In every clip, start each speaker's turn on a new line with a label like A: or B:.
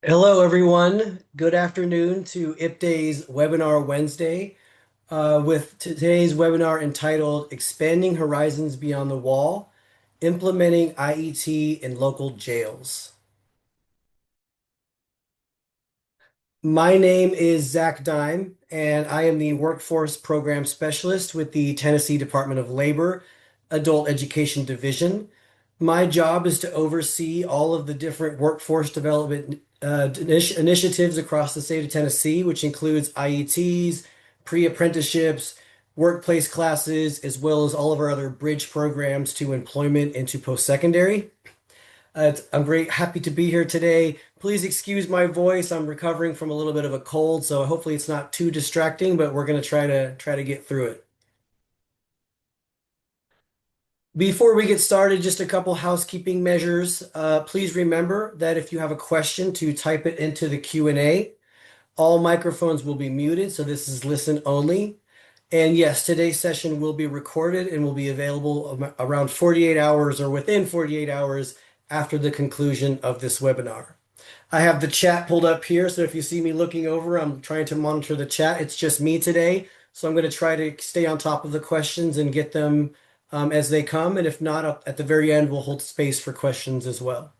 A: Hello, everyone. Good afternoon to IPDA's Webinar Wednesday with today's webinar entitled Expanding Horizons Beyond the Wall, Implementing IET in Local Jails. My name is Zach Dime, and I am the Workforce Program Specialist with the Tennessee Department of Labor Adult Education Division. My job is to oversee all of the different workforce development initiatives across the state of Tennessee, which includes IETs, pre-apprenticeships, workplace classes, as well as all of our other bridge programs to employment and to post-secondary. I'm very happy to be here today. Please excuse my voice. I'm recovering from a little bit of a cold, so hopefully it's not too distracting, but we're going to try to get through it. Before we get started, just a couple housekeeping measures. Please remember that if you have a question, to type it into the Q&A. All microphones will be muted, so this is listen only. And yes, today's session will be recorded and will be available around 48 hours or within 48 hours after the conclusion of this webinar. I have the chat pulled up here, so if you see me looking over, I'm trying to monitor the chat. It's just me today, so I'm going to try to stay on top of the questions and get them as they come. And if not, at the very end, we'll hold space for questions as well.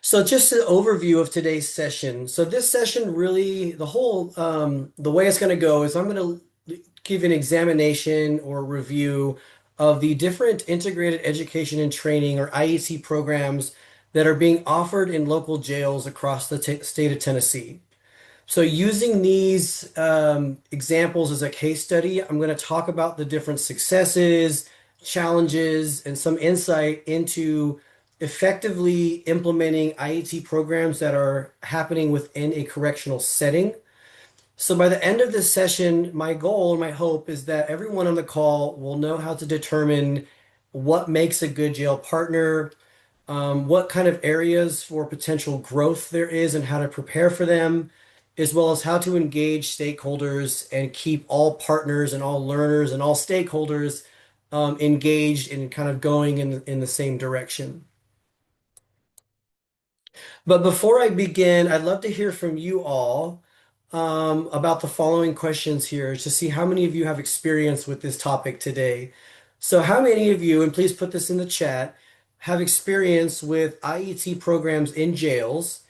A: So just an overview of today's session. So this session really, the way it's going to go is I'm going to give an examination or review of the different integrated education and training or IET programs that are being offered in local jails across the state of Tennessee. So using these examples as a case study, I'm going to talk about the different successes, challenges, and some insight into effectively implementing IET programs that are happening within a correctional setting. So by the end of this session, my goal and my hope is that everyone on the call will know how to determine what makes a good jail partner, what kind of areas for potential growth there is and how to prepare for them, as well as how to engage stakeholders and keep all partners and all learners and all stakeholders engaged and kind of going in the same direction. But before I begin, I'd love to hear from you all about the following questions here to see how many of you have experience with this topic today. So, how many of you, and please put this in the chat, have experience with IET programs in jails?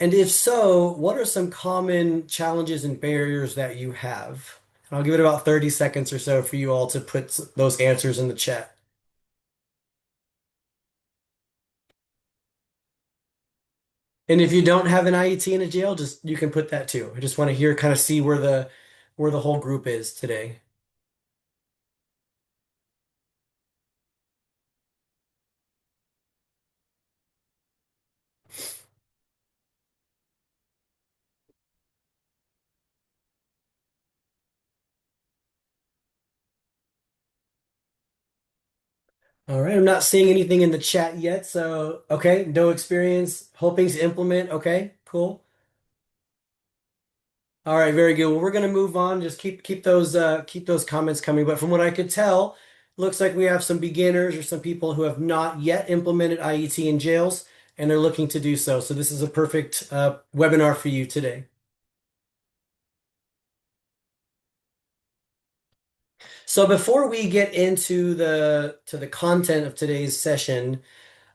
A: And if so, what are some common challenges and barriers that you have? And I'll give it about 30 seconds or so for you all to put those answers in the chat. And if you don't have an IET in a jail, just you can put that too. I just want to hear kind of see where the whole group is today. All right, I'm not seeing anything in the chat yet, so okay, no experience, hoping to implement. Okay, cool. All right, very good. Well, we're going to move on. Just keep those comments coming. But from what I could tell, looks like we have some beginners or some people who have not yet implemented IET in jails, and they're looking to do so. So this is a perfect webinar for you today. So before we get into the content of today's session,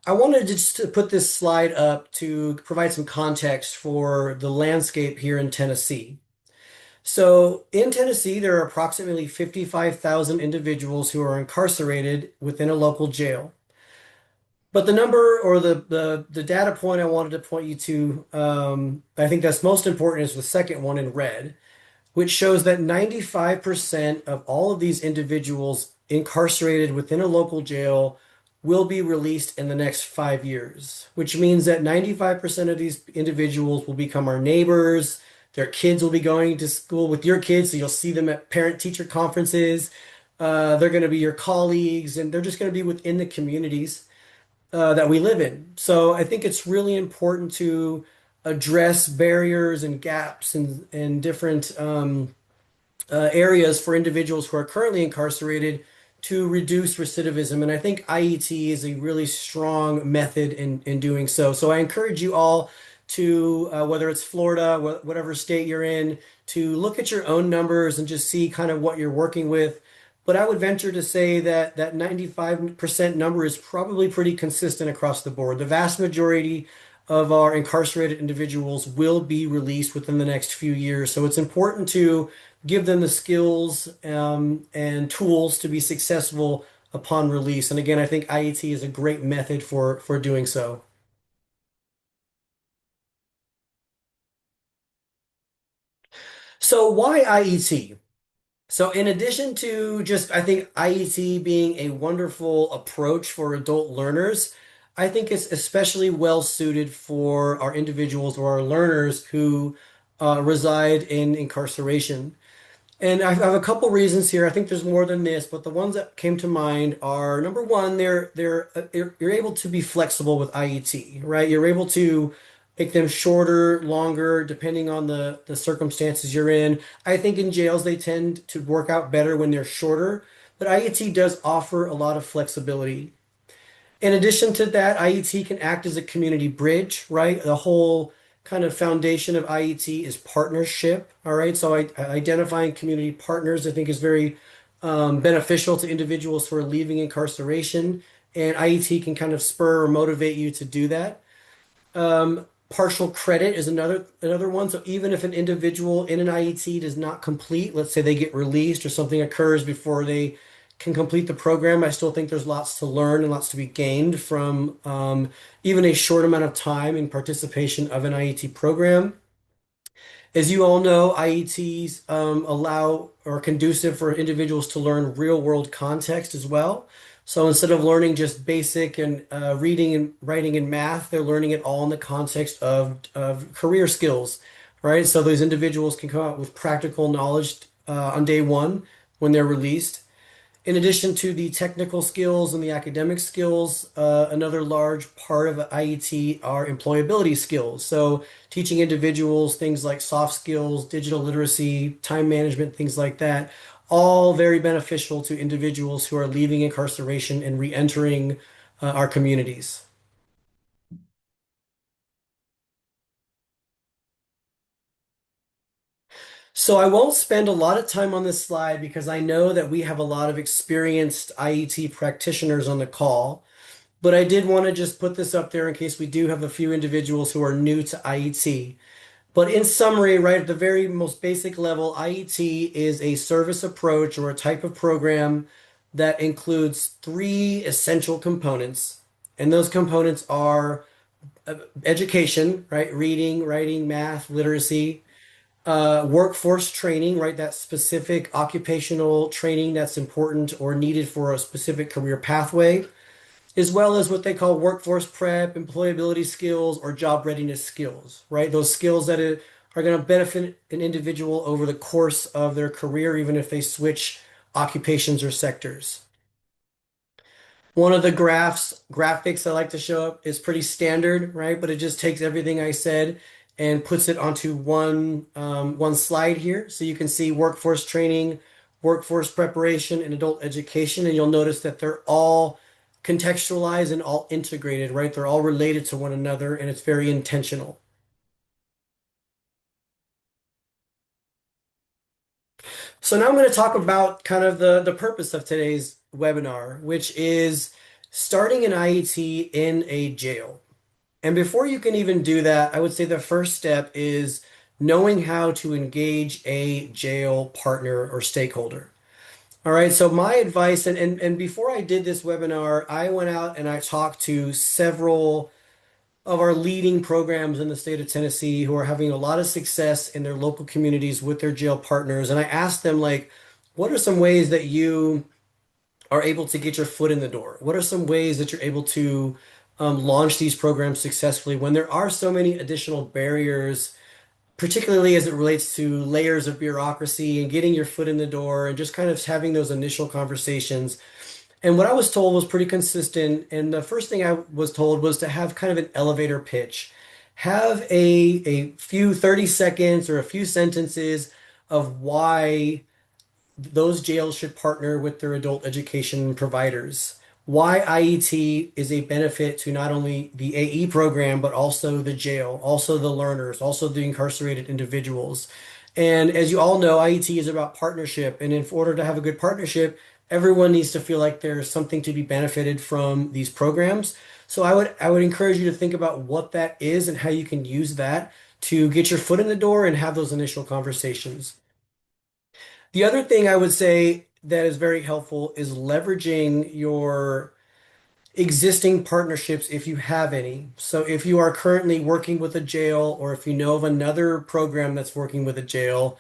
A: I wanted just to put this slide up to provide some context for the landscape here in Tennessee. So in Tennessee, there are approximately 55,000 individuals who are incarcerated within a local jail. But the number or the data point I wanted to point you to, I think that's most important is the second one in red, which shows that 95% of all of these individuals incarcerated within a local jail will be released in the next 5 years, which means that 95% of these individuals will become our neighbors. Their kids will be going to school with your kids, so you'll see them at parent-teacher conferences. They're going to be your colleagues, and they're just going to be within the communities that we live in. So I think it's really important to address barriers and gaps and different areas for individuals who are currently incarcerated to reduce recidivism. And I think IET is a really strong method in doing so. So I encourage you all to, whether it's Florida, whatever state you're in, to look at your own numbers and just see kind of what you're working with. But I would venture to say that that 95% number is probably pretty consistent across the board. The vast majority of our incarcerated individuals will be released within the next few years. So it's important to give them the skills and tools to be successful upon release. And again, I think IET is a great method for doing so. So why IET? So in addition to just, I think IET being a wonderful approach for adult learners, I think it's especially well suited for our individuals or our learners who reside in incarceration. And I have a couple reasons here. I think there's more than this, but the ones that came to mind are number one, you're able to be flexible with IET, right? You're able to make them shorter, longer, depending on the circumstances you're in. I think in jails they tend to work out better when they're shorter, but IET does offer a lot of flexibility. In addition to that, IET can act as a community bridge, right? The whole kind of foundation of IET is partnership, all right? So identifying community partners, I think, is very beneficial to individuals who are leaving incarceration, and IET can kind of spur or motivate you to do that. Partial credit is another one. So even if an individual in an IET does not complete, let's say they get released or something occurs before they can complete the program, I still think there's lots to learn and lots to be gained from even a short amount of time in participation of an IET program. As you all know, IETs allow or are conducive for individuals to learn real world context as well. So instead of learning just basic and reading and writing and math, they're learning it all in the context of career skills, right? So those individuals can come out with practical knowledge on day one when they're released. In addition to the technical skills and the academic skills, another large part of IET are employability skills. So teaching individuals things like soft skills, digital literacy, time management, things like that, all very beneficial to individuals who are leaving incarceration and re-entering our communities. So I won't spend a lot of time on this slide because I know that we have a lot of experienced IET practitioners on the call. But I did want to just put this up there in case we do have a few individuals who are new to IET. But in summary, right at the very most basic level, IET is a service approach or a type of program that includes three essential components. And those components are education, right? Reading, writing, math, literacy, workforce training, right? That specific occupational training that's important or needed for a specific career pathway, as well as what they call workforce prep, employability skills, or job readiness skills, right? Those skills that are going to benefit an individual over the course of their career, even if they switch occupations or sectors. One of the graphics I like to show up is pretty standard, right? But it just takes everything I said and puts it onto one slide here. So you can see workforce training, workforce preparation, and adult education. And you'll notice that they're all contextualized and all integrated, right? They're all related to one another, and it's very intentional. So now I'm going to talk about kind of the purpose of today's webinar, which is starting an IET in a jail. And before you can even do that, I would say the first step is knowing how to engage a jail partner or stakeholder. All right, so my advice, and before I did this webinar, I went out and I talked to several of our leading programs in the state of Tennessee who are having a lot of success in their local communities with their jail partners. And I asked them, like, what are some ways that you are able to get your foot in the door? What are some ways that you're able to launch these programs successfully when there are so many additional barriers, particularly as it relates to layers of bureaucracy and getting your foot in the door and just kind of having those initial conversations? And what I was told was pretty consistent. And the first thing I was told was to have kind of an elevator pitch. Have a few 30 seconds or a few sentences of why those jails should partner with their adult education providers. Why IET is a benefit to not only the AE program, but also the jail, also the learners, also the incarcerated individuals. And as you all know, IET is about partnership. And in order to have a good partnership, everyone needs to feel like there's something to be benefited from these programs. So I would encourage you to think about what that is and how you can use that to get your foot in the door and have those initial conversations. The other thing I would say that is very helpful is leveraging your existing partnerships if you have any. So if you are currently working with a jail or if you know of another program that's working with a jail,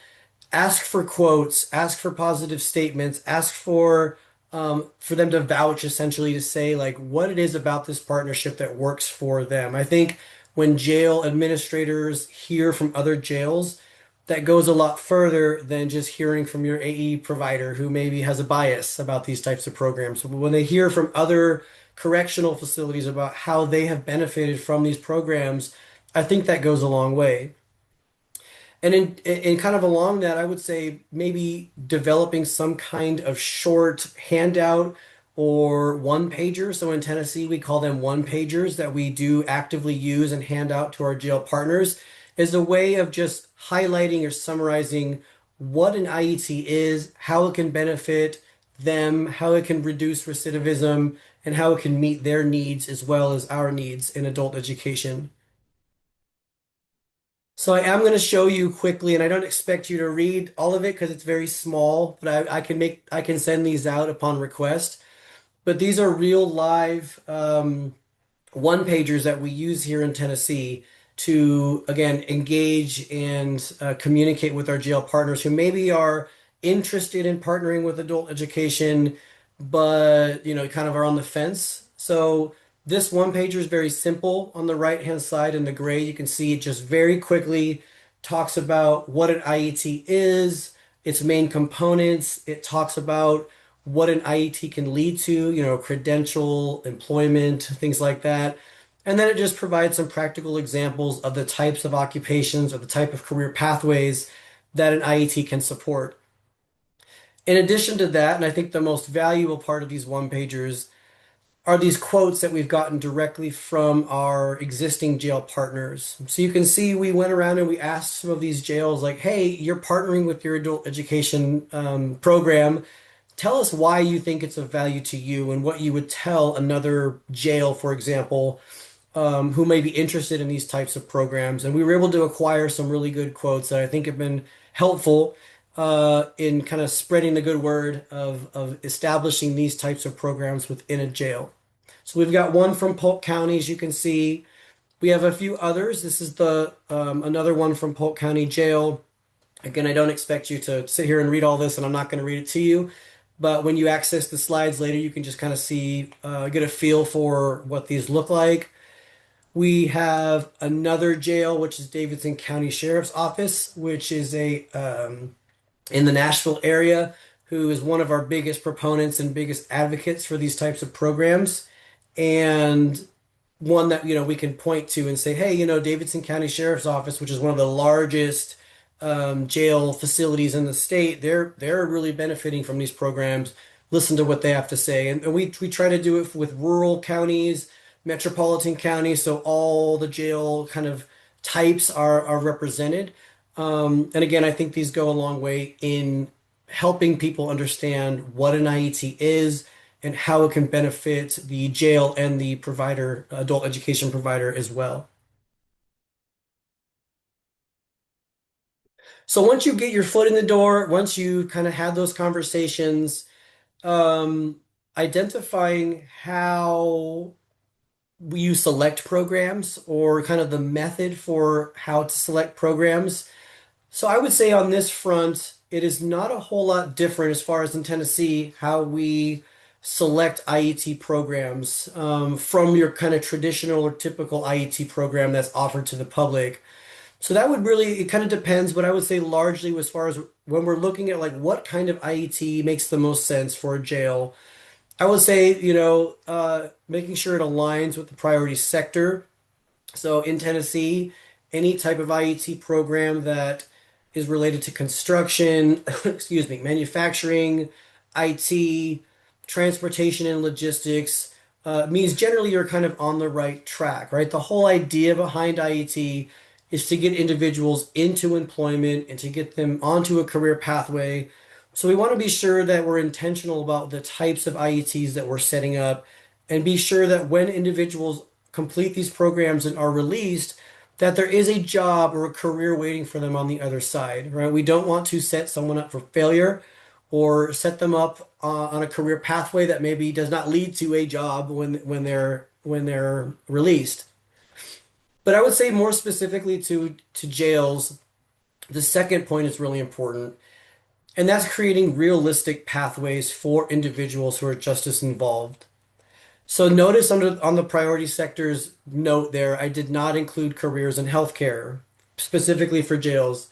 A: ask for quotes, ask for positive statements, ask for them to vouch essentially to say like what it is about this partnership that works for them. I think when jail administrators hear from other jails, that goes a lot further than just hearing from your AE provider who maybe has a bias about these types of programs. When they hear from other correctional facilities about how they have benefited from these programs, I think that goes a long way. And in kind of along that, I would say maybe developing some kind of short handout or one pager. So in Tennessee, we call them one pagers that we do actively use and hand out to our jail partners is a way of just highlighting or summarizing what an IET is, how it can benefit them, how it can reduce recidivism, and how it can meet their needs as well as our needs in adult education. So I am going to show you quickly, and I don't expect you to read all of it because it's very small, but I can send these out upon request. But these are real live one pagers that we use here in Tennessee to, again, engage and communicate with our jail partners who maybe are interested in partnering with adult education, but, kind of are on the fence. So this one pager is very simple. On the right-hand side in the gray, you can see it just very quickly talks about what an IET is, its main components. It talks about what an IET can lead to, credential, employment, things like that. And then it just provides some practical examples of the types of occupations or the type of career pathways that an IET can support. In addition to that, and I think the most valuable part of these one pagers are these quotes that we've gotten directly from our existing jail partners. So you can see we went around and we asked some of these jails, like, hey, you're partnering with your adult education program. Tell us why you think it's of value to you and what you would tell another jail, for example, who may be interested in these types of programs. And we were able to acquire some really good quotes that I think have been helpful in kind of spreading the good word of establishing these types of programs within a jail. So we've got one from Polk County, as you can see. We have a few others. This is the another one from Polk County Jail. Again, I don't expect you to sit here and read all this, and I'm not going to read it to you. But when you access the slides later, you can just kind of see, get a feel for what these look like. We have another jail, which is Davidson County Sheriff's Office, which is a in the Nashville area, who is one of our biggest proponents and biggest advocates for these types of programs. And one that we can point to and say, hey, Davidson County Sheriff's Office, which is one of the largest jail facilities in the state, they're really benefiting from these programs. Listen to what they have to say, and we try to do it with rural counties, metropolitan counties, so all the jail kind of types are represented. And again, I think these go a long way in helping people understand what an IET is and how it can benefit the jail and the provider, adult education provider as well. So once you get your foot in the door, once you kind of have those conversations, um, identifying how you select programs or kind of the method for how to select programs. So I would say on this front, it is not a whole lot different as far as in Tennessee, how we select IET programs from your kind of traditional or typical IET program that's offered to the public. So that would really, it kind of depends, but I would say largely as far as when we're looking at like what kind of IET makes the most sense for a jail, I would say, making sure it aligns with the priority sector. So in Tennessee, any type of IET program that is related to construction, excuse me, manufacturing, IT, transportation and logistics, means generally you're kind of on the right track, right? The whole idea behind IET is to get individuals into employment and to get them onto a career pathway. So we want to be sure that we're intentional about the types of IETs that we're setting up and be sure that when individuals complete these programs and are released, that there is a job or a career waiting for them on the other side, right? We don't want to set someone up for failure or set them up on a career pathway that maybe does not lead to a job when they're released. But I would say more specifically to jails, the second point is really important, and that's creating realistic pathways for individuals who are justice involved. So notice on the priority sectors note there, I did not include careers in healthcare, specifically for jails.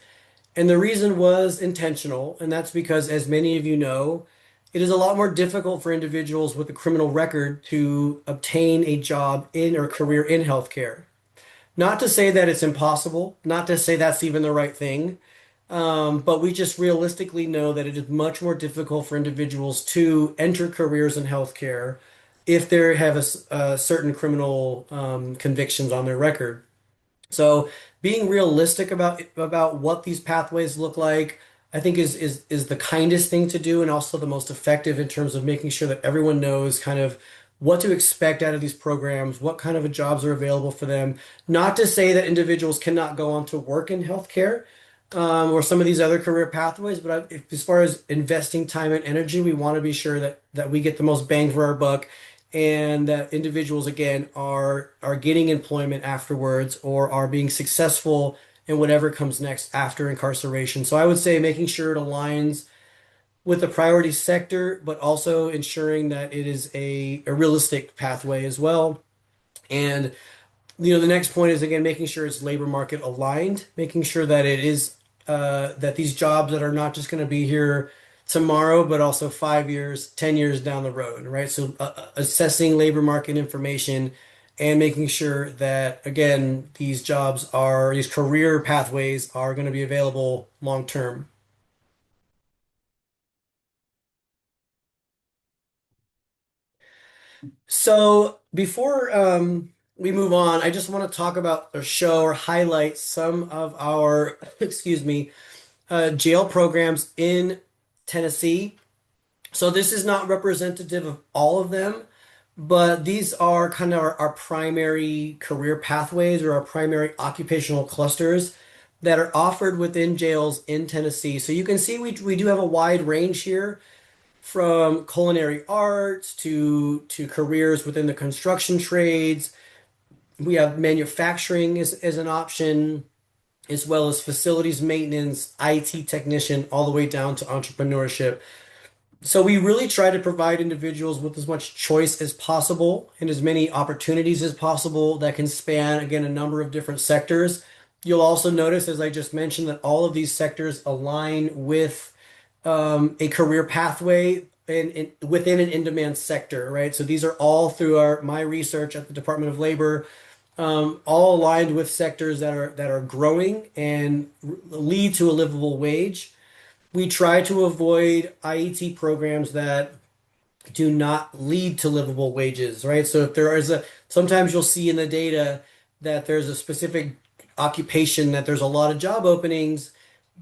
A: And the reason was intentional, and that's because, as many of you know, it is a lot more difficult for individuals with a criminal record to obtain a job in or career in healthcare. Not to say that it's impossible, not to say that's even the right thing, but we just realistically know that it is much more difficult for individuals to enter careers in healthcare if they have certain criminal convictions on their record. So being realistic about what these pathways look like, I think is the kindest thing to do and also the most effective in terms of making sure that everyone knows kind of what to expect out of these programs, what kind of jobs are available for them. Not to say that individuals cannot go on to work in healthcare, or some of these other career pathways, but as far as investing time and energy, we want to be sure that we get the most bang for our buck and that individuals again are getting employment afterwards or are being successful in whatever comes next after incarceration. So I would say making sure it aligns with the priority sector, but also ensuring that it is a realistic pathway as well. And the next point is again making sure it's labor market aligned, making sure that it is that these jobs that are not just going to be here tomorrow, but also 5 years, 10 years down the road, right? So assessing labor market information and making sure that again these career pathways are going to be available long term. So before we move on, I just want to talk about or show or highlight some of our, excuse me, jail programs in Tennessee. So this is not representative of all of them, but these are kind of our primary career pathways or our primary occupational clusters that are offered within jails in Tennessee. So you can see we do have a wide range here from culinary arts to careers within the construction trades. We have manufacturing as an option, as well as facilities maintenance, IT technician, all the way down to entrepreneurship. So we really try to provide individuals with as much choice as possible and as many opportunities as possible that can span, again, a number of different sectors. You'll also notice, as I just mentioned, that all of these sectors align with a career pathway within an in-demand sector, right? So these are all through my research at the Department of Labor, all aligned with sectors that are growing and lead to a livable wage. We try to avoid IET programs that do not lead to livable wages, right? So if there is sometimes you'll see in the data that there's a specific occupation that there's a lot of job openings,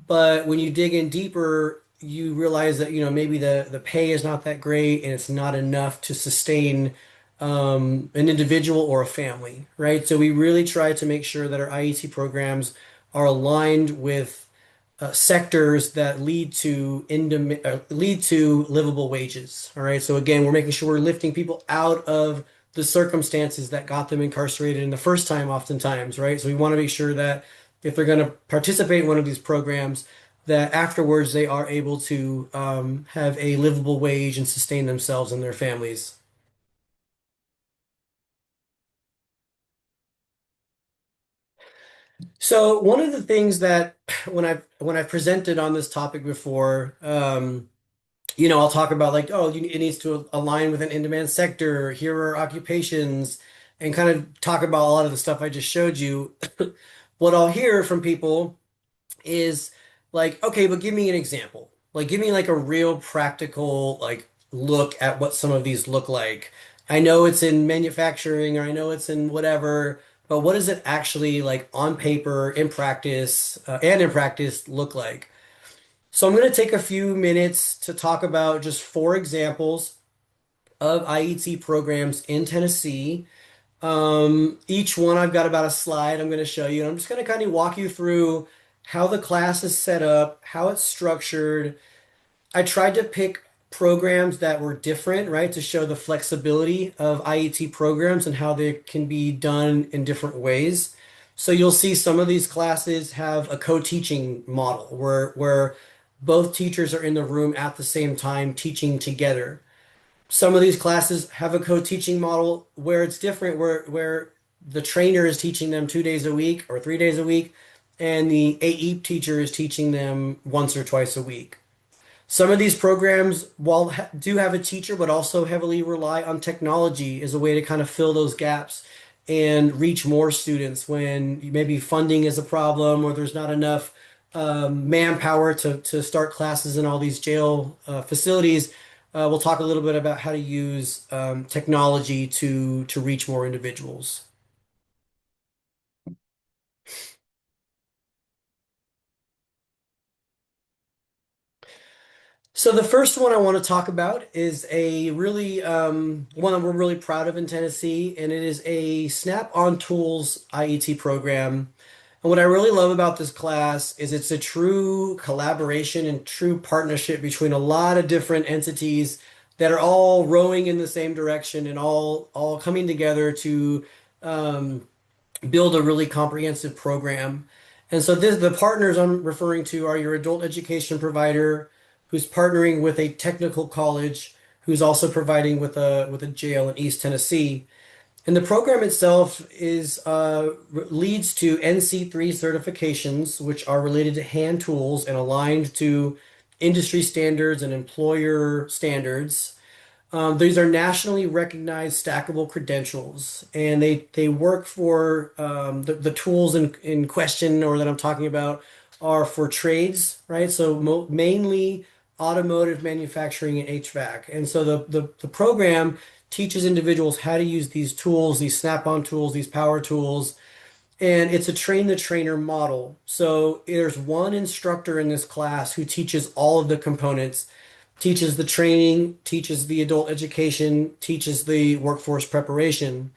A: but when you dig in deeper, you realize that, maybe the pay is not that great and it's not enough to sustain an individual or a family, right? So we really try to make sure that our IET programs are aligned with sectors that lead to livable wages. All right. So again, we're making sure we're lifting people out of the circumstances that got them incarcerated in the first time, oftentimes, right? So we want to make sure that if they're going to participate in one of these programs, that afterwards they are able to have a livable wage and sustain themselves and their families. So one of the things that when I've presented on this topic before, I'll talk about like, oh, it needs to align with an in-demand sector. Here are occupations, and kind of talk about a lot of the stuff I just showed you. What I'll hear from people is Like, okay, but give me an example. Like, give me like a real practical, like, look at what some of these look like. I know it's in manufacturing or I know it's in whatever, but what does it actually like on paper, in practice, and in practice look like? So I'm going to take a few minutes to talk about just four examples of IET programs in Tennessee. Each one I've got about a slide I'm going to show you. And I'm just going to kind of walk you through how the class is set up, how it's structured. I tried to pick programs that were different, right, to show the flexibility of IET programs and how they can be done in different ways. So you'll see some of these classes have a co-teaching model where both teachers are in the room at the same time teaching together. Some of these classes have a co-teaching model where it's different, where the trainer is teaching them 2 days a week or 3 days a week, and the AE teacher is teaching them once or twice a week. Some of these programs, while do have a teacher, but also heavily rely on technology as a way to kind of fill those gaps and reach more students when maybe funding is a problem or there's not enough manpower to start classes in all these jail facilities. We'll talk a little bit about how to use technology to reach more individuals. So the first one I want to talk about is a really one that we're really proud of in Tennessee, and it is a Snap-on Tools IET program. And what I really love about this class is it's a true collaboration and true partnership between a lot of different entities that are all rowing in the same direction and all coming together to um, build a really comprehensive program. And so the partners I'm referring to are your adult education provider who's partnering with a technical college who's also providing with a jail in East Tennessee. And the program itself is leads to NC3 certifications, which are related to hand tools and aligned to industry standards and employer standards. These are nationally recognized stackable credentials, and they work for the tools in question or that I'm talking about are for trades, right? So mo mainly automotive manufacturing and HVAC. And so the program teaches individuals how to use these tools, these snap-on tools, these power tools, and it's a train the trainer model. So there's one instructor in this class who teaches all of the components, teaches the training, teaches the adult education, teaches the workforce preparation.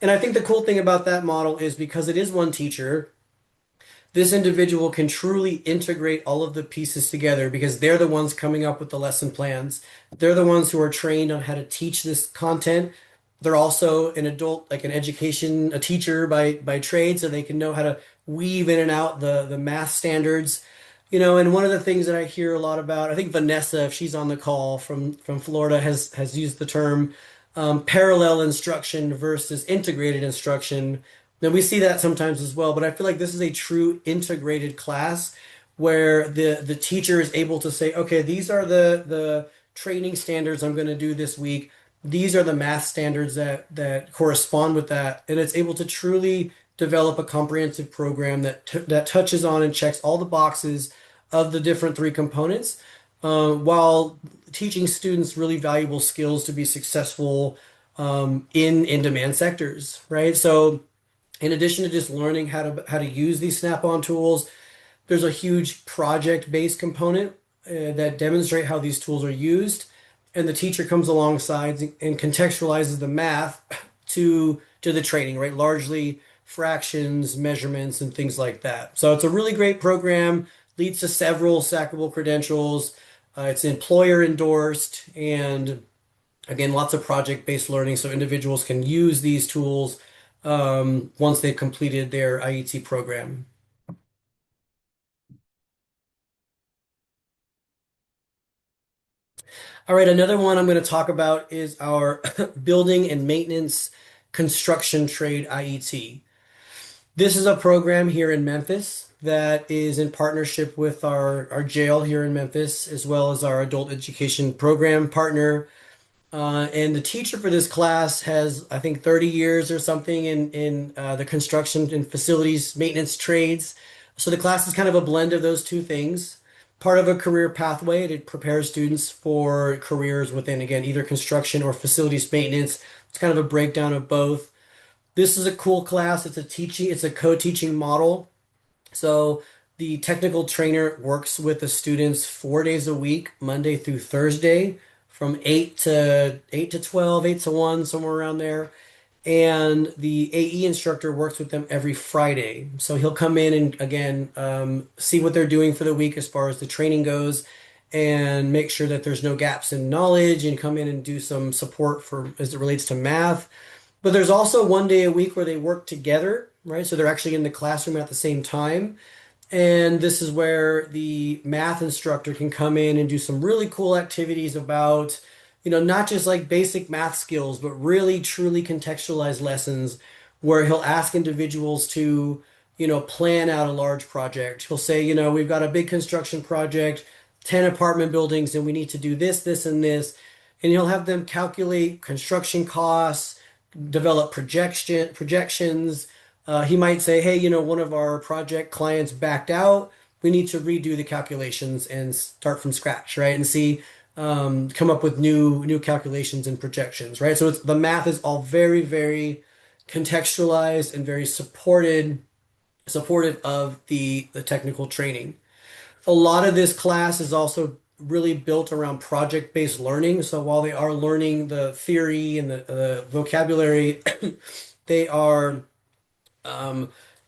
A: And I think the cool thing about that model is because it is one teacher, this individual can truly integrate all of the pieces together because they're the ones coming up with the lesson plans. They're the ones who are trained on how to teach this content. They're also an adult, like an education, a teacher by trade, so they can know how to weave in and out the math standards. And one of the things that I hear a lot about, I think Vanessa, if she's on the call from Florida, has used the term parallel instruction versus integrated instruction. Now we see that sometimes as well, but I feel like this is a true integrated class where the teacher is able to say, okay, these are the training standards I'm going to do this week. These are the math standards that correspond with that, and it's able to truly develop a comprehensive program that touches on and checks all the boxes of the different three components, while teaching students really valuable skills to be successful in in-demand sectors, right? So in addition to just learning how to use these snap-on tools, there's a huge project-based component that demonstrate how these tools are used, and the teacher comes alongside and contextualizes the math to the training, right? Largely fractions, measurements, and things like that. So it's a really great program, leads to several stackable credentials. It's employer endorsed, and again, lots of project-based learning so individuals can use these tools once they've completed their IET program. All right, another one I'm going to talk about is our building and maintenance construction trade IET. This is a program here in Memphis that is in partnership with our jail here in Memphis, as well as our adult education program partner. And the teacher for this class has, I think, 30 years or something in the construction and facilities maintenance trades. So the class is kind of a blend of those two things. Part of a career pathway, it prepares students for careers within, again, either construction or facilities maintenance. It's kind of a breakdown of both. This is a cool class. It's a co-teaching model. So the technical trainer works with the students 4 days a week, Monday through Thursday, from 8 to 12, 8 to 1, somewhere around there. And the AE instructor works with them every Friday. So he'll come in and again see what they're doing for the week as far as the training goes and make sure that there's no gaps in knowledge and come in and do some support for as it relates to math. But there's also 1 day a week where they work together, right? So they're actually in the classroom at the same time. And this is where the math instructor can come in and do some really cool activities about, not just like basic math skills, but really truly contextualized lessons where he'll ask individuals to, plan out a large project. He'll say, we've got a big construction project, 10 apartment buildings, and we need to do this, this, and this. And he'll have them calculate construction costs, develop projections. He might say, hey, one of our project clients backed out. We need to redo the calculations and start from scratch, right? And see, come up with new calculations and projections, right? So the math is all very, very contextualized and very supportive of the technical training. A lot of this class is also really built around project-based learning. So while they are learning the theory and the vocabulary, they are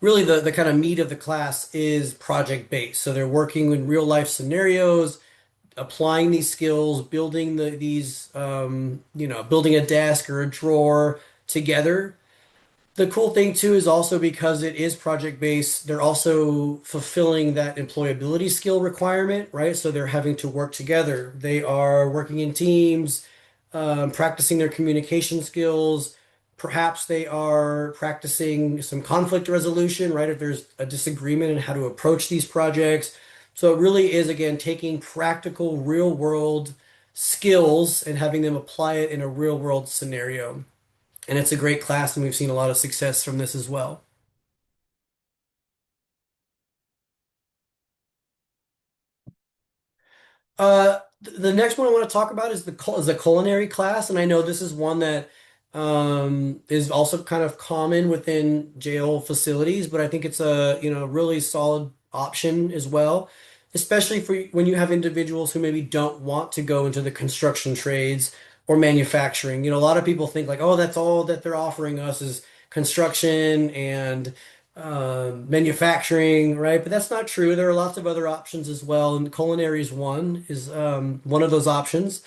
A: really the kind of meat of the class is project-based. So they're working in real life scenarios, applying these skills, building building a desk or a drawer together. The cool thing too is also because it is project based, they're also fulfilling that employability skill requirement, right? So they're having to work together. They are working in teams, practicing their communication skills. Perhaps they are practicing some conflict resolution, right? If there's a disagreement and how to approach these projects. So it really is, again, taking practical, real world skills and having them apply it in a real world scenario. And it's a great class, and we've seen a lot of success from this as well. The next one I want to talk about is the culinary class, and I know this is one that is also kind of common within jail facilities, but I think it's a really solid option as well, especially for when you have individuals who maybe don't want to go into the construction trades or manufacturing. A lot of people think like, oh, that's all that they're offering us is construction and manufacturing, right? But that's not true. There are lots of other options as well, and culinary is one of those options.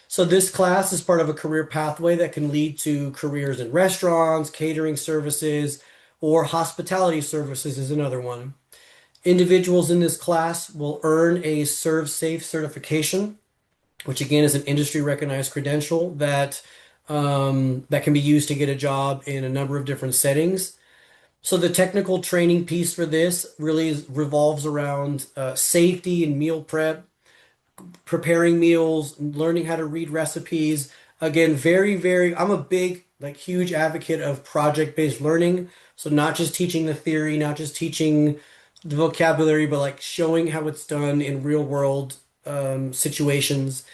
A: So this class is part of a career pathway that can lead to careers in restaurants, catering services, or hospitality services is another one. Individuals in this class will earn a Serve Safe certification, which again is an industry recognized credential that can be used to get a job in a number of different settings. So the technical training piece for this revolves around safety and meal prep, preparing meals, learning how to read recipes. Again, very, very, I'm a big, like, huge advocate of project-based learning. So not just teaching the theory, not just teaching the vocabulary, but like showing how it's done in real world situations.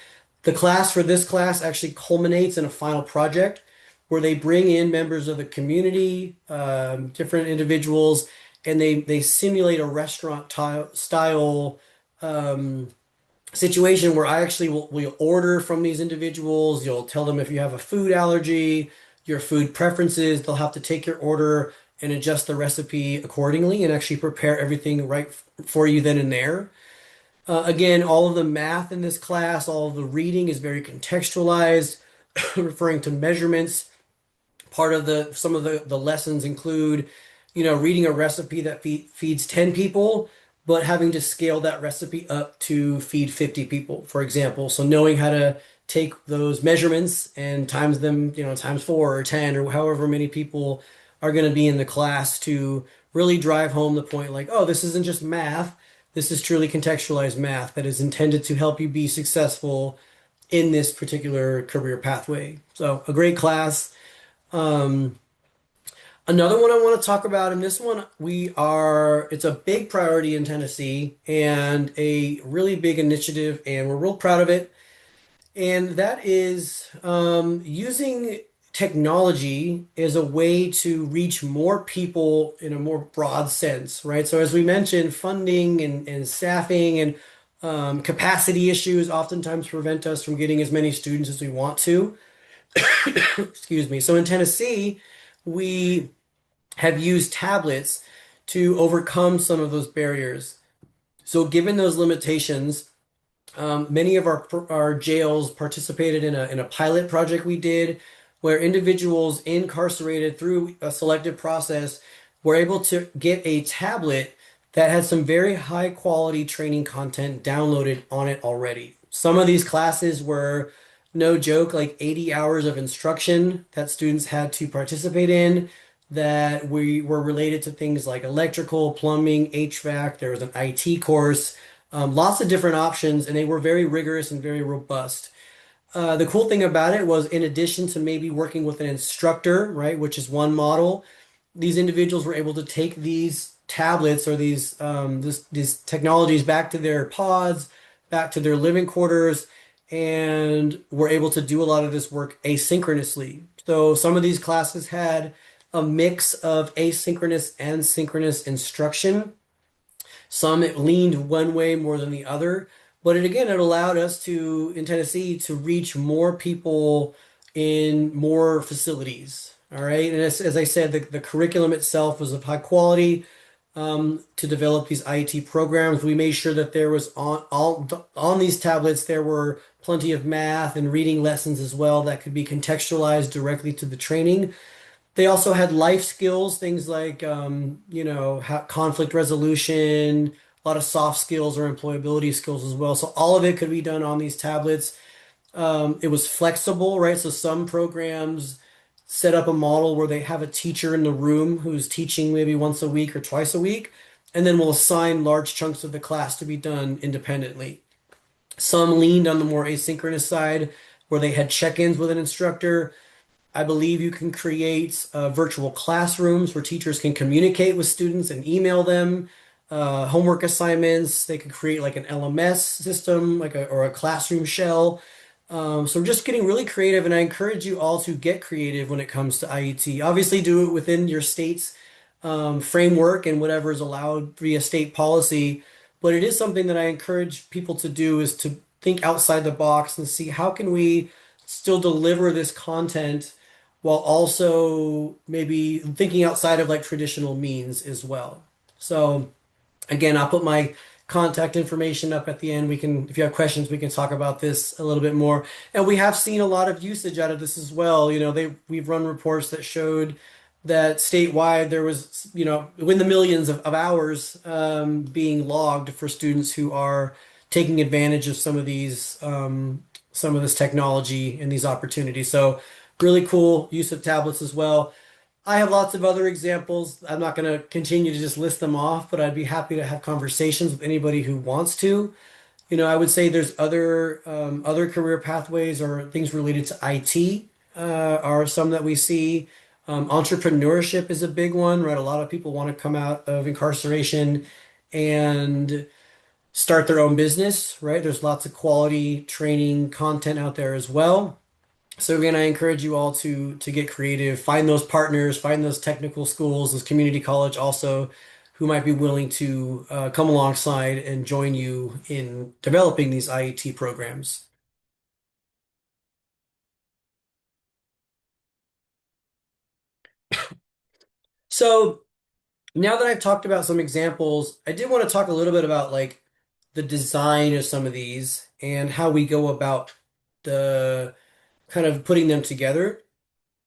A: The class for this class actually culminates in a final project where they bring in members of the community, different individuals, and they simulate a restaurant style situation where I actually will order from these individuals. You'll tell them if you have a food allergy, your food preferences. They'll have to take your order and adjust the recipe accordingly and actually prepare everything right for you then and there. Again, all of the math in this class, all of the reading is very contextualized, referring to measurements. Part of some of the lessons include, reading a recipe that feeds 10 people, but having to scale that recipe up to feed 50 people, for example. So knowing how to take those measurements and times them, times 4 or 10 or however many people are going to be in the class to really drive home the point like, oh, this isn't just math. This is truly contextualized math that is intended to help you be successful in this particular career pathway. So a great class. Um, Another one I want to talk about, and this one it's a big priority in Tennessee and a really big initiative, and we're real proud of it. And that is using technology as a way to reach more people in a more broad sense, right? So as we mentioned, funding and staffing and capacity issues oftentimes prevent us from getting as many students as we want to. Excuse me. So in Tennessee, we have used tablets to overcome some of those barriers. So given those limitations, many of our jails participated in a pilot project we did where individuals incarcerated through a selective process were able to get a tablet that had some very high quality training content downloaded on it already. Some of these classes were no joke, like 80 hours of instruction that students had to participate in that we were related to things like electrical, plumbing, HVAC. There was an IT course, lots of different options, and they were very rigorous and very robust. The cool thing about it was, in addition to maybe working with an instructor, right, which is one model, these individuals were able to take these tablets or these technologies back to their pods, back to their living quarters, and were able to do a lot of this work asynchronously. So some of these classes had a mix of asynchronous and synchronous instruction. Some it leaned one way more than the other, but it allowed us to, in Tennessee, to reach more people in more facilities. All right. And as I said, the curriculum itself was of high quality. To develop these IET programs, we made sure that there was on these tablets, there were plenty of math and reading lessons as well that could be contextualized directly to the training. They also had life skills, things like, conflict resolution, a lot of soft skills or employability skills as well. So all of it could be done on these tablets. It was flexible, right? So some programs set up a model where they have a teacher in the room who's teaching maybe once a week or twice a week, and then will assign large chunks of the class to be done independently. Some leaned on the more asynchronous side where they had check-ins with an instructor. I believe you can create virtual classrooms where teachers can communicate with students and email them homework assignments. They can create like an LMS system, or a classroom shell. So we're just getting really creative, and I encourage you all to get creative when it comes to IET. Obviously, do it within your state's framework and whatever is allowed via state policy. But it is something that I encourage people to do is to think outside the box and see how can we still deliver this content while also maybe thinking outside of like traditional means as well. So again, I'll put my contact information up at the end. If you have questions, we can talk about this a little bit more. And we have seen a lot of usage out of this as well. We've run reports that showed that statewide there was, in the millions of hours being logged for students who are taking advantage of some of this technology and these opportunities. So really cool use of tablets as well. I have lots of other examples. I'm not going to continue to just list them off, but I'd be happy to have conversations with anybody who wants to. I would say there's other career pathways or things related to IT are some that we see. Entrepreneurship is a big one, right? A lot of people want to come out of incarceration and start their own business, right? There's lots of quality training content out there as well. So again, I encourage you all to get creative, find those partners, find those technical schools, those community college also, who might be willing to come alongside and join you in developing these IET programs. So now that I've talked about some examples, I did want to talk a little bit about like the design of some of these and how we go about the kind of putting them together.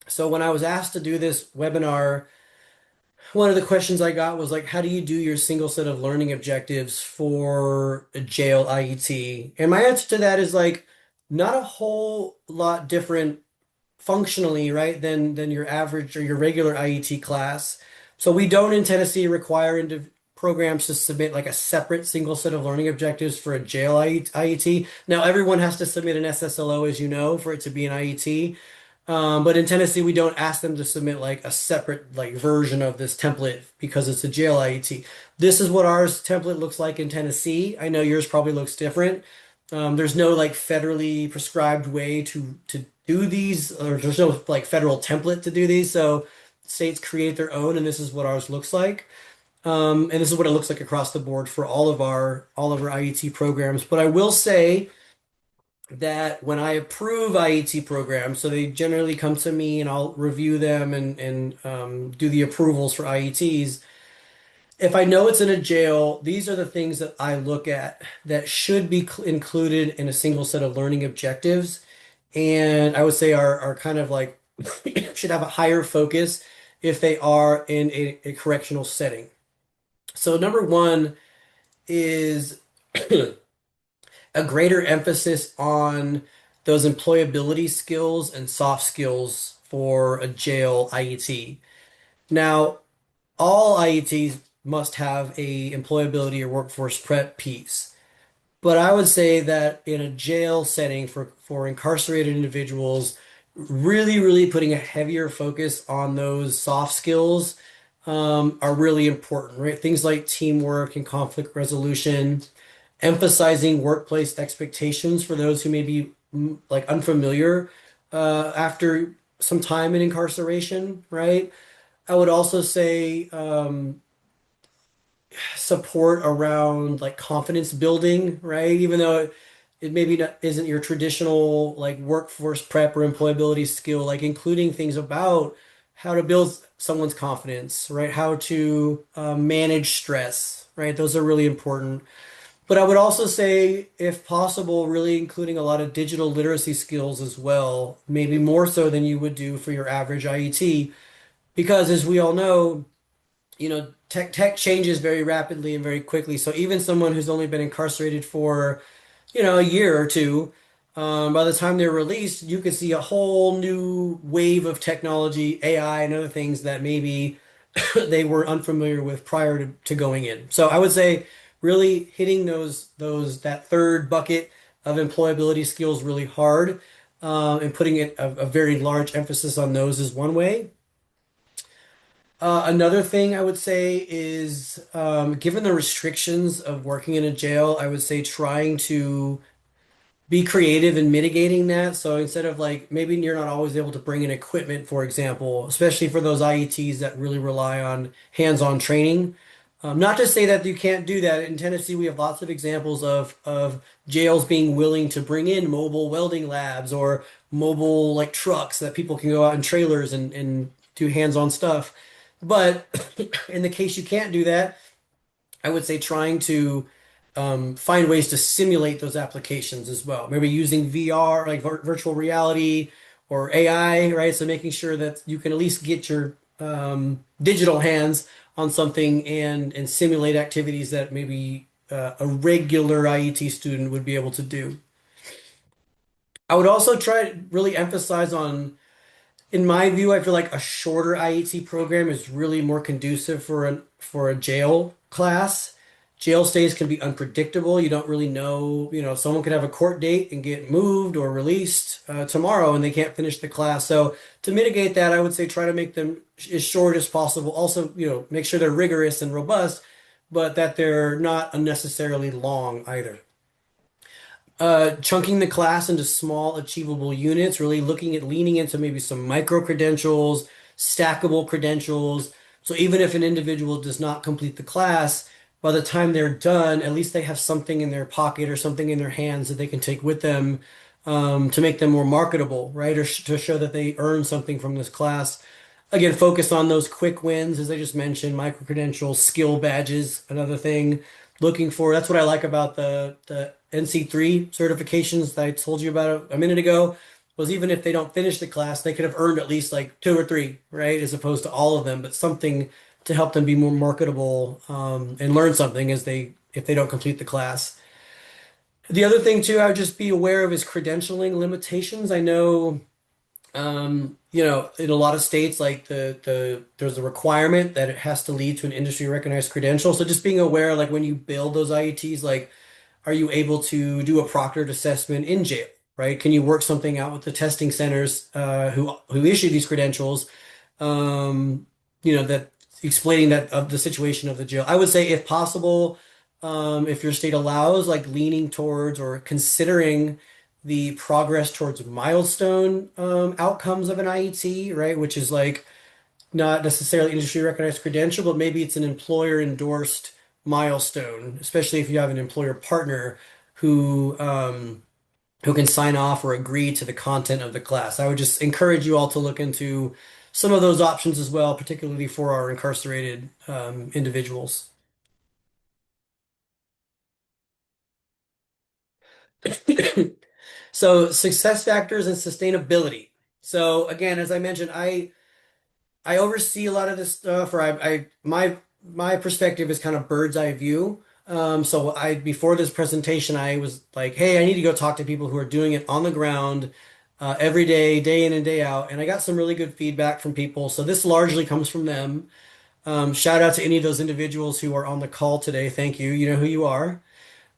A: So when I was asked to do this webinar, one of the questions I got was like, how do you do your single set of learning objectives for a jail IET? And my answer to that is like, not a whole lot different functionally, right, than your average or your regular IET class. So we don't in Tennessee require programs to submit like a separate single set of learning objectives for a jail IET. Now everyone has to submit an SSLO, as you know, for it to be an IET. But in Tennessee, we don't ask them to submit like a separate like version of this template because it's a jail IET. This is what ours template looks like in Tennessee. I know yours probably looks different. There's no like federally prescribed way to do these, or there's no like federal template to do these. So states create their own, and this is what ours looks like. And this is what it looks like across the board for all of our IET programs. But I will say that when I approve IET programs, so they generally come to me and I'll review them and do the approvals for IETs. If I know it's in a jail, these are the things that I look at that should be included in a single set of learning objectives. And I would say are kind of like should have a higher focus if they are in a correctional setting. So number one is a greater emphasis on those employability skills and soft skills for a jail IET. Now, all IETs must have a employability or workforce prep piece. But I would say that in a jail setting for incarcerated individuals, really putting a heavier focus on those soft skills are really important, right? Things like teamwork and conflict resolution, emphasizing workplace expectations for those who may be like unfamiliar after some time in incarceration, right? I would also say support around like confidence building, right? Even though it maybe not, isn't your traditional like workforce prep or employability skill, like including things about how to build someone's confidence, right? How to manage stress, right? Those are really important. But I would also say, if possible, really including a lot of digital literacy skills as well, maybe more so than you would do for your average IET. Because as we all know, tech changes very rapidly and very quickly. So even someone who's only been incarcerated for, a year or two, by the time they're released, you could see a whole new wave of technology, AI, and other things that maybe they were unfamiliar with prior to going in. So I would say really hitting that third bucket of employability skills really hard, and putting a very large emphasis on those is one way. Another thing I would say is, given the restrictions of working in a jail, I would say trying to be creative in mitigating that. So instead of like maybe you're not always able to bring in equipment, for example, especially for those IETs that really rely on hands-on training. Not to say that you can't do that. In Tennessee, we have lots of examples of jails being willing to bring in mobile welding labs or mobile like trucks that people can go out in trailers and do hands-on stuff. But in the case you can't do that, I would say trying to find ways to simulate those applications as well. Maybe using VR, like virtual reality or AI, right? So making sure that you can at least get your digital hands on something and simulate activities that maybe a regular IET student would be able to do. I would also try to really emphasize on in my view, I feel like a shorter IET program is really more conducive for a jail class. Jail stays can be unpredictable. You don't really know, someone could have a court date and get moved or released tomorrow and they can't finish the class. So to mitigate that, I would say try to make them as short as possible. Also, make sure they're rigorous and robust, but that they're not unnecessarily long either. Chunking the class into small, achievable units, really looking at leaning into maybe some micro credentials, stackable credentials. So even if an individual does not complete the class, by the time they're done, at least they have something in their pocket or something in their hands that they can take with them to make them more marketable, right? Or to show that they earned something from this class. Again, focus on those quick wins, as I just mentioned, micro credentials, skill badges, another thing. Looking for that's what I like about the NC3 certifications that I told you about a minute ago, was even if they don't finish the class, they could have earned at least like two or three, right? As opposed to all of them, but something to help them be more marketable and learn something as they if they don't complete the class. The other thing too, I would just be aware of is credentialing limitations. I know in a lot of states, like there's a requirement that it has to lead to an industry recognized credential. So just being aware, like when you build those IETs, like are you able to do a proctored assessment in jail, right? Can you work something out with the testing centers who issue these credentials? Um, that explaining that of the situation of the jail. I would say, if possible, if your state allows, like leaning towards or considering the progress towards milestone outcomes of an IET, right? Which is like not necessarily industry recognized credential, but maybe it's an employer endorsed milestone, especially if you have an employer partner who who can sign off or agree to the content of the class. I would just encourage you all to look into some of those options as well, particularly for our incarcerated individuals. So success factors and sustainability. So again, as I mentioned, I oversee a lot of this stuff, or my perspective is kind of bird's eye view. So I before this presentation, I was like, hey, I need to go talk to people who are doing it on the ground every day in and day out, and I got some really good feedback from people. So this largely comes from them. Shout out to any of those individuals who are on the call today. Thank you. You know who you are.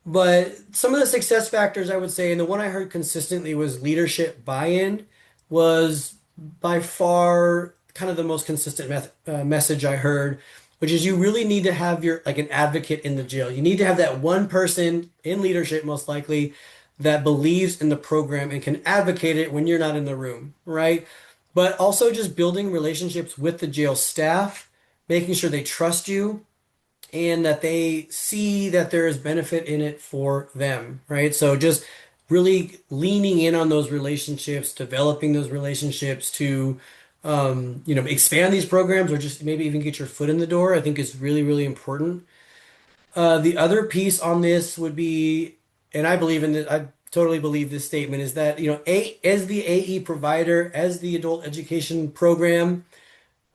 A: But some of the success factors I would say, and the one I heard consistently was leadership buy-in was by far kind of the most consistent message I heard, which is you really need to have your like an advocate in the jail. You need to have that one person in leadership, most likely, that believes in the program and can advocate it when you're not in the room, right? But also just building relationships with the jail staff, making sure they trust you and that they see that there is benefit in it for them, right? So just really leaning in on those relationships, developing those relationships to, expand these programs or just maybe even get your foot in the door, I think is really, really important. The other piece on this would be, and I believe in this, I totally believe this statement is that, as the AE provider, as the adult education program,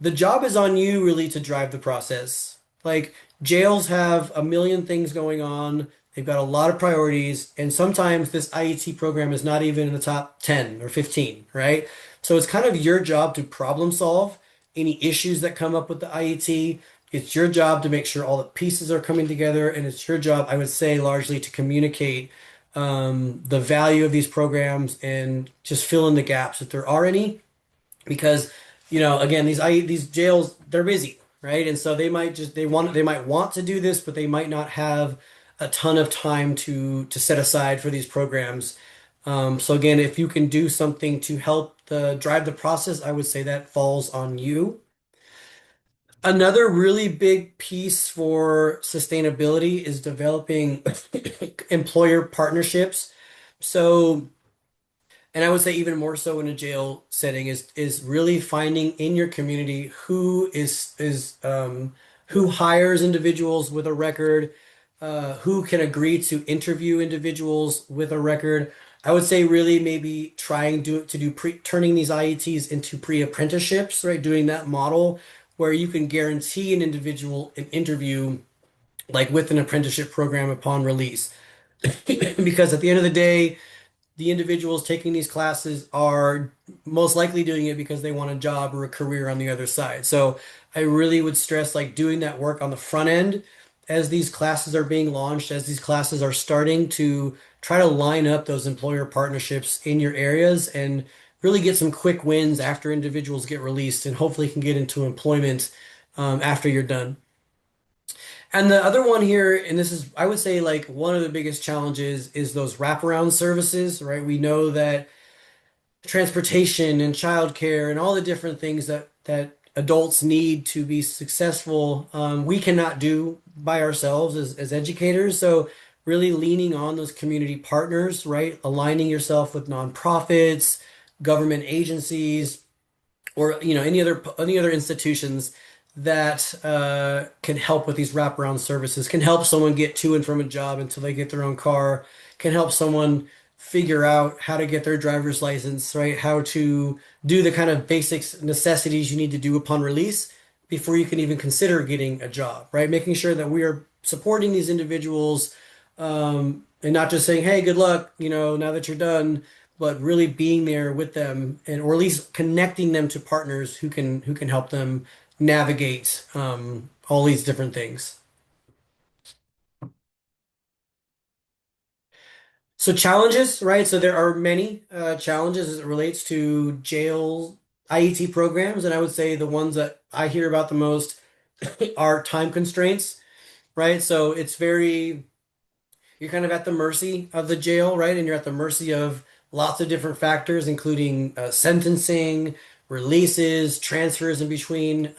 A: the job is on you really to drive the process. Like jails have a million things going on. They've got a lot of priorities, and sometimes this IET program is not even in the top 10 or 15, right? So it's kind of your job to problem solve any issues that come up with the IET. It's your job to make sure all the pieces are coming together, and it's your job, I would say, largely to communicate the value of these programs and just fill in the gaps if there are any because again these jails they're busy, right? And so they might want to do this, but they might not have a ton of time to set aside for these programs. So again, if you can do something to help the drive the process, I would say that falls on you. Another really big piece for sustainability is developing employer partnerships. So and I would say even more so in a jail setting is really finding in your community who hires individuals with a record, who can agree to interview individuals with a record. I would say really maybe trying to do turning these IETs into pre-apprenticeships, right? Doing that model where you can guarantee an individual an interview like with an apprenticeship program upon release. Because at the end of the day, the individuals taking these classes are most likely doing it because they want a job or a career on the other side. So I really would stress like doing that work on the front end as these classes are being launched, as these classes are starting to try to line up those employer partnerships in your areas and really get some quick wins after individuals get released and hopefully can get into employment after you're done. And the other one here, and this is, I would say, like one of the biggest challenges is those wraparound services, right? We know that transportation and childcare and all the different things that adults need to be successful, we cannot do by ourselves as educators. So really leaning on those community partners, right? Aligning yourself with nonprofits, government agencies, or any other institutions that can help with these wraparound services, can help someone get to and from a job until they get their own car, can help someone figure out how to get their driver's license, right? How to do the kind of basic necessities you need to do upon release before you can even consider getting a job, right? Making sure that we are supporting these individuals and not just saying, hey, good luck, now that you're done, but really being there with them and or at least connecting them to partners who can help them navigate all these different things. So challenges, right? So there are many challenges as it relates to jail IET programs, and I would say the ones that I hear about the most are time constraints, right? So it's very you're kind of at the mercy of the jail, right? And you're at the mercy of lots of different factors, including sentencing, releases, transfers in between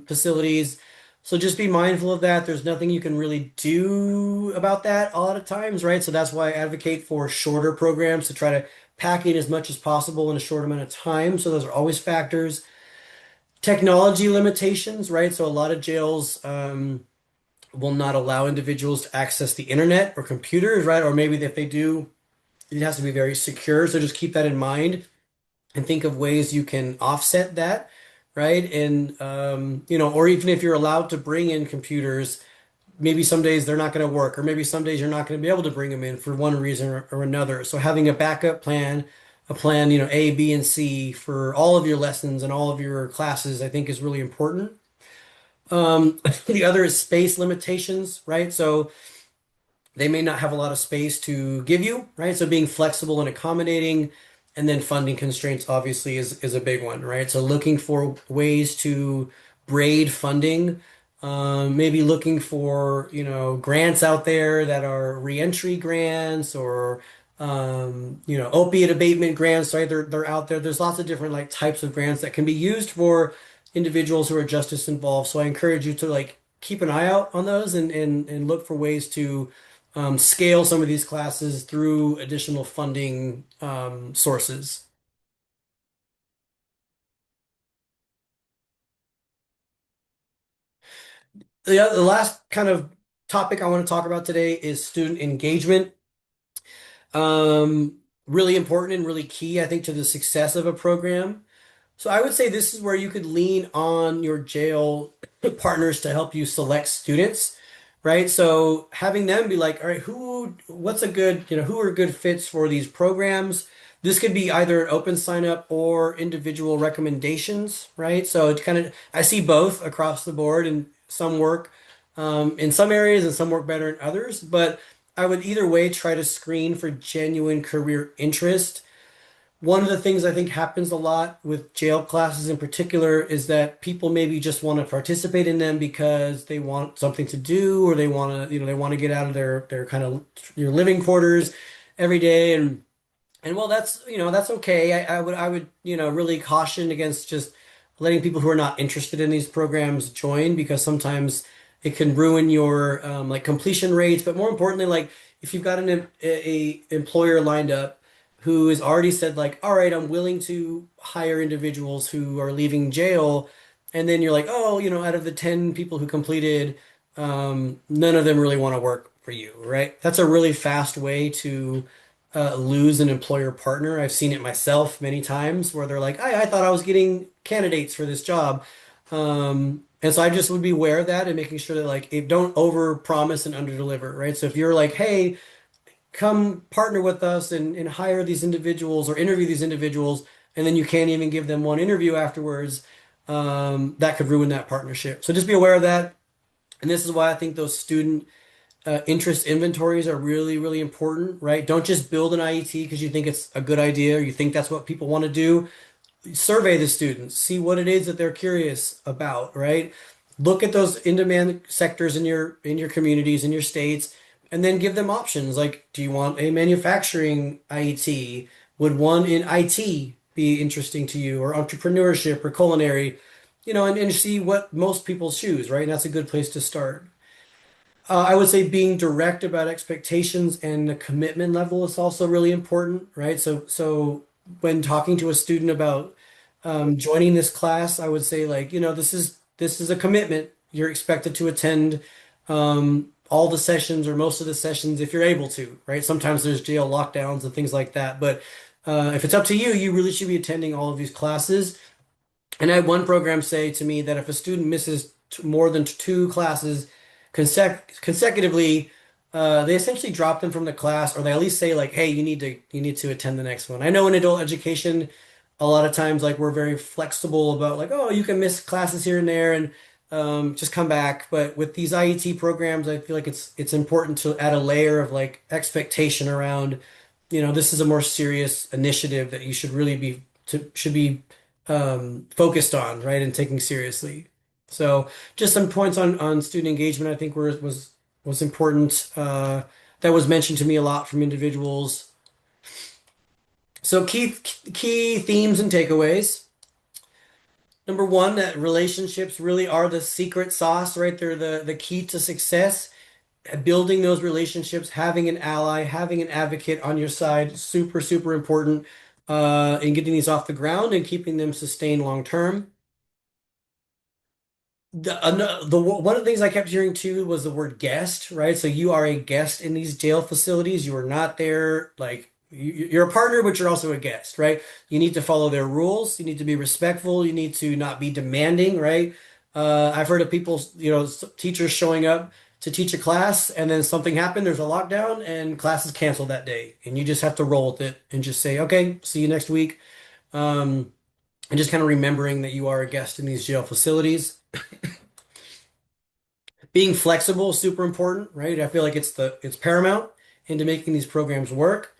A: facilities. So just be mindful of that. There's nothing you can really do about that a lot of times, right? So that's why I advocate for shorter programs to try to pack in as much as possible in a short amount of time. So those are always factors. Technology limitations, right? So a lot of jails, will not allow individuals to access the internet or computers, right? Or maybe if they do, it has to be very secure. So just keep that in mind and think of ways you can offset that, right? And or even if you're allowed to bring in computers, maybe some days they're not going to work, or maybe some days you're not going to be able to bring them in for one reason or another. So having a backup plan, a plan, A, B, and C for all of your lessons and all of your classes, I think is really important. The other is space limitations, right? So they may not have a lot of space to give you, right? So being flexible and accommodating, and then funding constraints obviously is a big one, right? So looking for ways to braid funding, maybe looking for, grants out there that are reentry grants or opiate abatement grants, right? They're out there. There's lots of different like types of grants that can be used for individuals who are justice involved. So I encourage you to like keep an eye out on those and look for ways to scale some of these classes through additional funding sources. The last kind of topic I want to talk about today is student engagement. Really important and really key, I think, to the success of a program. So I would say this is where you could lean on your jail partners to help you select students, right? So having them be like, all right, what's a good, who are good fits for these programs? This could be either an open sign up or individual recommendations, right? So it's kind of, I see both across the board and some work in some areas and some work better in others, but I would either way try to screen for genuine career interest. One of the things I think happens a lot with jail classes in particular is that people maybe just want to participate in them because they want something to do or they want to, they want to get out of their kind of your living quarters every day and well, that's okay. I would, really caution against just letting people who are not interested in these programs join because sometimes it can ruin your like completion rates. But more importantly, like if you've got a employer lined up who has already said like, all right, I'm willing to hire individuals who are leaving jail, and then you're like, oh, out of the 10 people who completed, none of them really want to work for you, right? That's a really fast way to lose an employer partner. I've seen it myself many times where they're like, I thought I was getting candidates for this job. And so I just would be aware of that and making sure that like, if don't over promise and under deliver, right? So if you're like, hey, come partner with us and hire these individuals or interview these individuals, and then you can't even give them one interview afterwards, that could ruin that partnership. So just be aware of that. And this is why I think those student interest inventories are really, really important, right? Don't just build an IET because you think it's a good idea or you think that's what people want to do. Survey the students, see what it is that they're curious about, right? Look at those in-demand sectors in your communities, in your states, and then give them options. Like, do you want a manufacturing IET? Would one in IT be interesting to you, or entrepreneurship or culinary? And see what most people choose, right? And that's a good place to start. I would say being direct about expectations and the commitment level is also really important, right? So when talking to a student about joining this class, I would say like, this is a commitment. You're expected to attend all the sessions or most of the sessions if you're able to, right? Sometimes there's jail lockdowns and things like that, but if it's up to you, you really should be attending all of these classes. And I had one program say to me that if a student misses more than two classes consecutively, they essentially drop them from the class, or they at least say like, "Hey, you need to attend the next one." I know in adult education, a lot of times like we're very flexible about like, "Oh, you can miss classes here and there and just come back." But with these IET programs, I feel like it's important to add a layer of like expectation around. this is a more serious initiative that you should really should be focused on, right, and taking seriously. So just some points on student engagement I think was important. That was mentioned to me a lot from individuals. So key themes and takeaways. Number one, that relationships really are the secret sauce, right? They're the key to success. Building those relationships, having an ally, having an advocate on your side, super, super important in getting these off the ground and keeping them sustained long term. One of the things I kept hearing too was the word guest, right? So you are a guest in these jail facilities. You are not there like you're a partner, but you're also a guest, right? You need to follow their rules. You need to be respectful. You need to not be demanding, right? I've heard of people, teachers showing up to teach a class, and then something happened. There's a lockdown, and class is canceled that day, and you just have to roll with it and just say, "Okay, see you next week." Um, and just kind of remembering that you are a guest in these jail facilities. Being flexible is super important, right? I feel like it's paramount into making these programs work.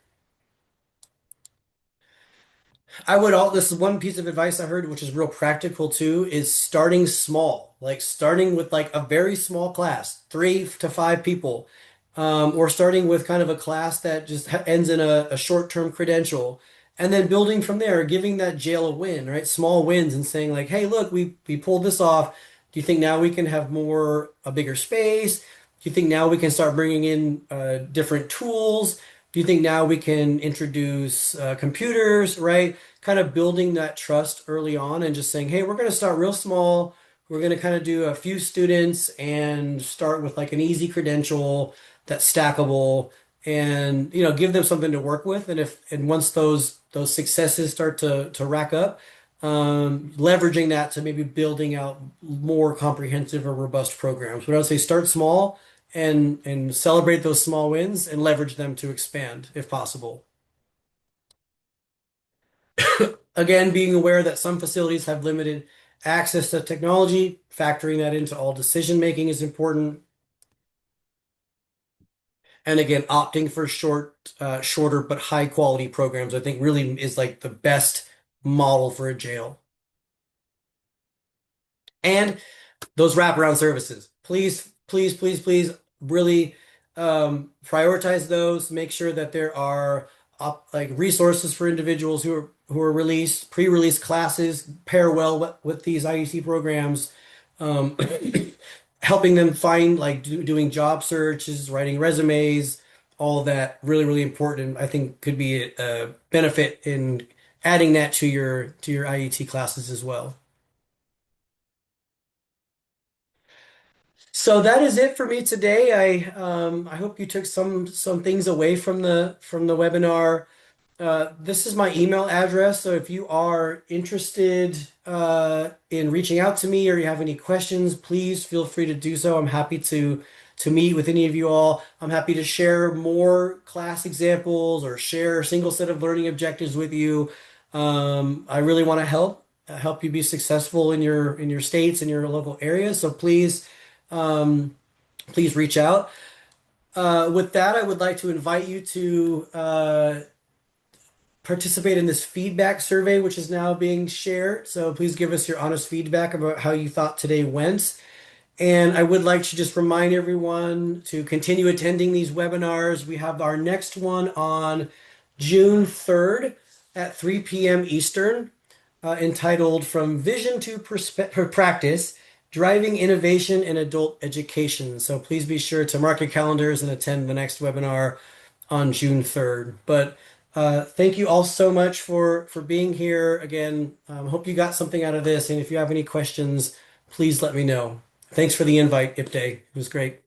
A: This is one piece of advice I heard, which is real practical too, is starting small, like starting with like a very small class, 3 to 5 people, or starting with kind of a class that just ends in a short-term credential, and then building from there, giving that jail a win, right? Small wins and saying like, hey, look, we pulled this off. Do you think now we can have a bigger space? Do you think now we can start bringing in different tools? Do you think now we can introduce computers, right? Kind of building that trust early on and just saying, hey, we're going to start real small. We're going to kind of do a few students and start with like an easy credential that's stackable and give them something to work with. And once those successes start to rack up, leveraging that to maybe building out more comprehensive or robust programs. But I would say start small and celebrate those small wins and leverage them to expand if possible. Again, being aware that some facilities have limited access to technology, factoring that into all decision making is important. And again, opting for shorter but high quality programs, I think really is like the best model for a jail. And those wraparound services. Please, please, please, please really prioritize those. Make sure that there are like resources for individuals who are released, pre-release classes pair well with these IET programs, um, helping them find like doing job searches, writing resumes, all of that really, really important. I think could be a benefit in adding that to your IET classes as well. So that is it for me today. I hope you took some things away from the webinar. This is my email address, so if you are interested in reaching out to me or you have any questions, please feel free to do so. I'm happy to meet with any of you all. I'm happy to share more class examples or share a single set of learning objectives with you. I really want to help you be successful in your states and your local areas. So um, please reach out. With that, I would like to invite you to participate in this feedback survey, which is now being shared. So please give us your honest feedback about how you thought today went. And I would like to just remind everyone to continue attending these webinars. We have our next one on June 3rd at 3 p.m. Eastern, entitled From Vision to Practice, Driving Innovation in Adult Education. So please be sure to mark your calendars and attend the next webinar on June 3rd. But thank you all so much for being here. Again, hope you got something out of this. And if you have any questions, please let me know. Thanks for the invite, Ipday. It was great.